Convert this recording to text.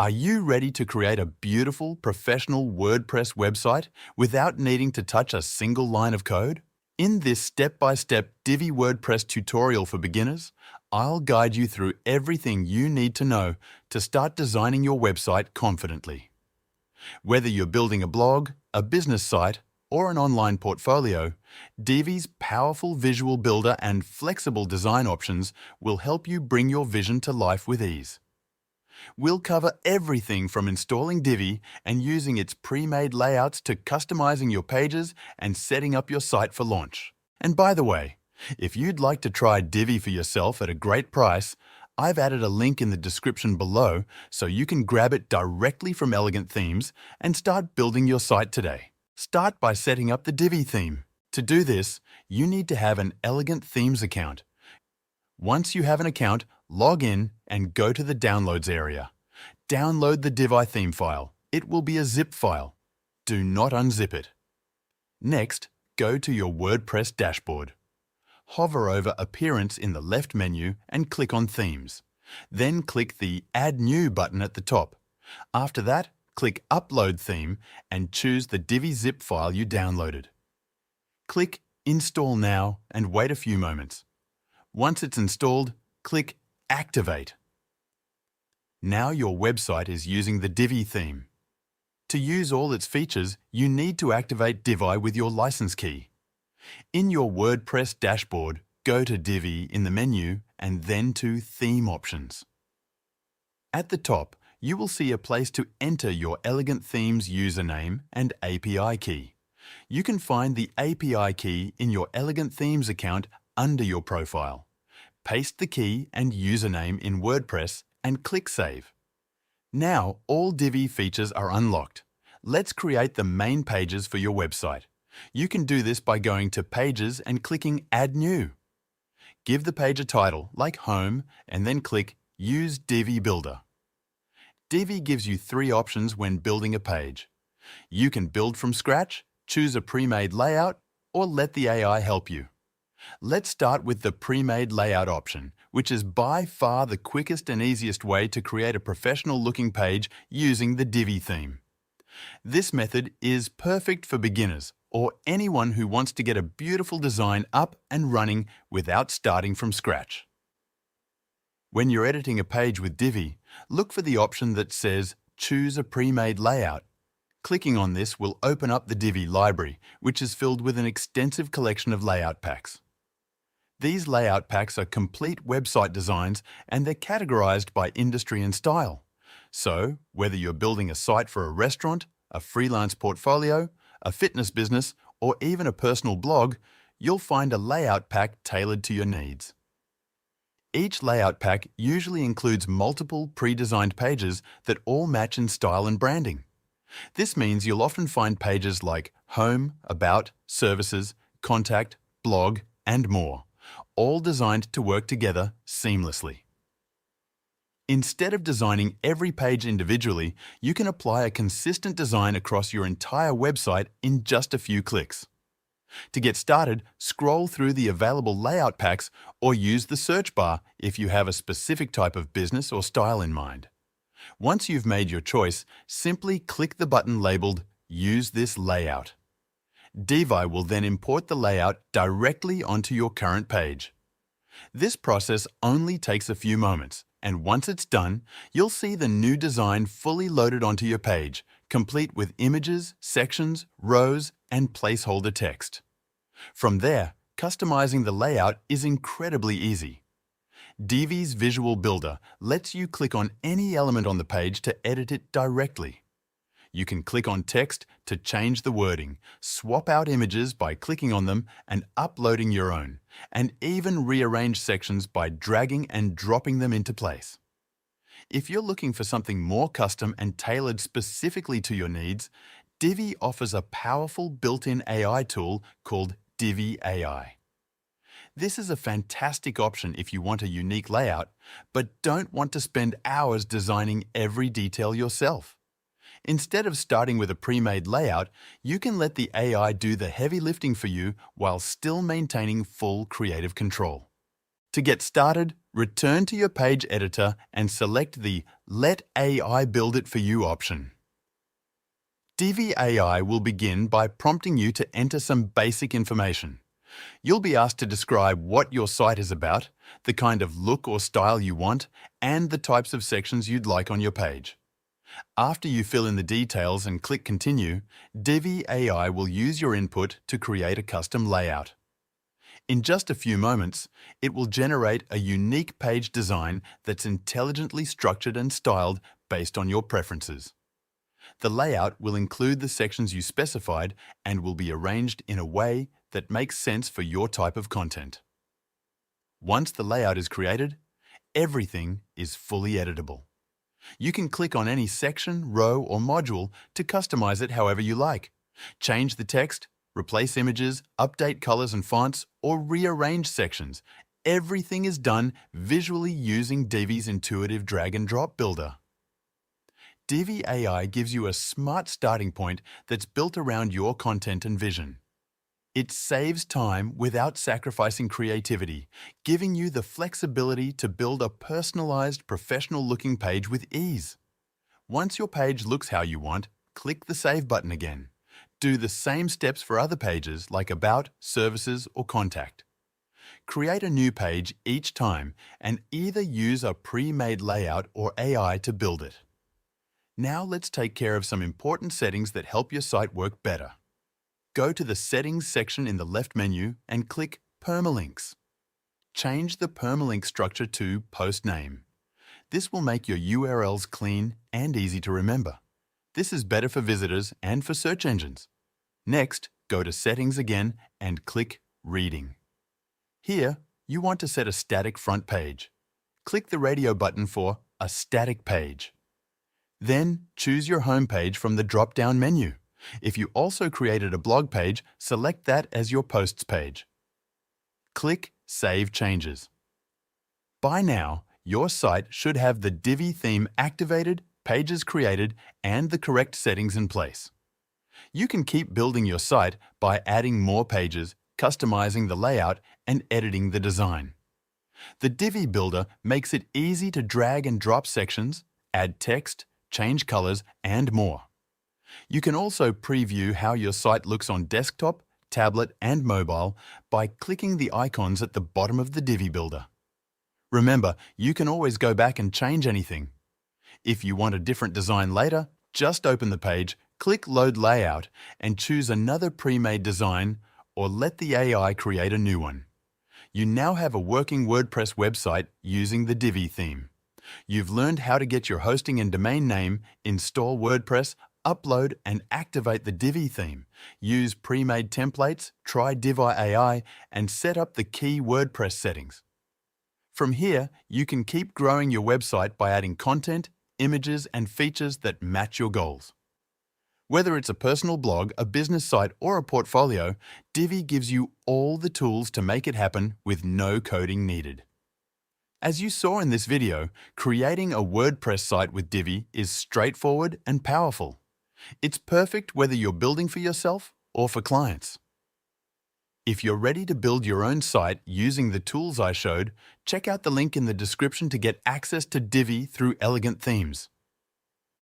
Are you ready to create a beautiful, professional WordPress website without needing to touch a single line of code? In this step-by-step Divi WordPress tutorial for beginners, I'll guide you through everything you need to know to start designing your website confidently. Whether you're building a blog, a business site, or an online portfolio, Divi's powerful visual builder and flexible design options will help you bring your vision to life with ease. We'll cover everything from installing Divi and using its pre-made layouts to customizing your pages and setting up your site for launch. And by the way, if you'd like to try Divi for yourself at a great price, I've added a link in the description below so you can grab it directly from Elegant Themes and start building your site today. Start by setting up the Divi theme. To do this, you need to have an Elegant Themes account. Once you have an account, log in and go to the Downloads area. Download the Divi theme file. It will be a zip file. Do not unzip it. Next, go to your WordPress dashboard. Hover over Appearance in the left menu and click on Themes. Then click the Add New button at the top. After that, click Upload Theme and choose the Divi zip file you downloaded. Click Install Now and wait a few moments. Once it's installed, click Activate. Now your website is using the Divi theme. To use all its features, you need to activate Divi with your license key. In your WordPress dashboard, go to Divi in the menu and then to Theme Options. At the top, you will see a place to enter your Elegant Themes username and API key. You can find the API key in your Elegant Themes account under your profile. Paste the key and username in WordPress and click Save. Now all Divi features are unlocked. Let's create the main pages for your website. You can do this by going to Pages and clicking Add New. Give the page a title like Home and then click Use Divi Builder. Divi gives you three options when building a page. You can build from scratch, choose a pre-made layout, or let the AI help you. Let's start with the pre-made layout option, which is by far the quickest and easiest way to create a professional-looking page using the Divi theme. This method is perfect for beginners or anyone who wants to get a beautiful design up and running without starting from scratch. When you're editing a page with Divi, look for the option that says Choose a pre-made layout. Clicking on this will open up the Divi library, which is filled with an extensive collection of layout packs. These layout packs are complete website designs and they're categorized by industry and style. So, whether you're building a site for a restaurant, a freelance portfolio, a fitness business, or even a personal blog, you'll find a layout pack tailored to your needs. Each layout pack usually includes multiple pre-designed pages that all match in style and branding. This means you'll often find pages like Home, About, Services, Contact, Blog, and more, all designed to work together seamlessly. Instead of designing every page individually, you can apply a consistent design across your entire website in just a few clicks. To get started, scroll through the available layout packs or use the search bar if you have a specific type of business or style in mind. Once you've made your choice, simply click the button labeled Use this layout. Divi will then import the layout directly onto your current page. This process only takes a few moments, and once it's done, you'll see the new design fully loaded onto your page, complete with images, sections, rows, and placeholder text. From there, customizing the layout is incredibly easy. Divi's Visual Builder lets you click on any element on the page to edit it directly. You can click on text to change the wording, swap out images by clicking on them and uploading your own, and even rearrange sections by dragging and dropping them into place. If you're looking for something more custom and tailored specifically to your needs, Divi offers a powerful built-in AI tool called Divi AI. This is a fantastic option if you want a unique layout, but don't want to spend hours designing every detail yourself. Instead of starting with a pre-made layout, you can let the AI do the heavy lifting for you while still maintaining full creative control. To get started, Return to your page editor and select the Let AI Build It For You option. Divi AI will begin by prompting you to enter some basic information. You'll be asked to describe what your site is about, the kind of look or style you want, and the types of sections you'd like on your page. After you fill in the details and click Continue, Divi AI will use your input to create a custom layout. In just a few moments, it will generate a unique page design that's intelligently structured and styled based on your preferences. The layout will include the sections you specified and will be arranged in a way that makes sense for your type of content. Once the layout is created, everything is fully editable. You can click on any section, row, or module to customize it however you like. Change the text, replace images, update colors and fonts, or rearrange sections. Everything is done visually using Divi's intuitive drag-and-drop builder. Divi AI gives you a smart starting point that's built around your content and vision. It saves time without sacrificing creativity, giving you the flexibility to build a personalized, professional-looking page with ease. Once your page looks how you want, click the Save button again. Do the same steps for other pages like About, Services, or Contact. Create a new page each time and either use a pre-made layout or AI to build it. Now let's take care of some important settings that help your site work better. Go to the Settings section in the left menu and click Permalinks. Change the permalink structure to Post Name. This will make your URLs clean and easy to remember. This is better for visitors and for search engines. Next, go to Settings again and click Reading. Here, you want to set a static front page. Click the radio button for a static page. Then, choose your home page from the drop-down menu. If you also created a blog page, select that as your posts page. Click Save Changes. By now, your site should have the Divi theme activated, pages created, and the correct settings in place. You can keep building your site by adding more pages, customizing the layout, and editing the design. The Divi Builder makes it easy to drag and drop sections, add text, change colors, and more. You can also preview how your site looks on desktop, tablet, and mobile by clicking the icons at the bottom of the Divi Builder. Remember, you can always go back and change anything. If you want a different design later, just open the page, click Load Layout, and choose another pre-made design or let the AI create a new one. You now have a working WordPress website using the Divi theme. You've learned how to get your hosting and domain name, install WordPress, upload and activate the Divi theme, use pre-made templates, try Divi AI, and set up the key WordPress settings. From here, you can keep growing your website by adding content, images, and features that match your goals. Whether it's a personal blog, a business site, or a portfolio, Divi gives you all the tools to make it happen with no coding needed. As you saw in this video, creating a WordPress site with Divi is straightforward and powerful. It's perfect whether you're building for yourself or for clients. If you're ready to build your own site using the tools I showed, check out the link in the description to get access to Divi through Elegant Themes.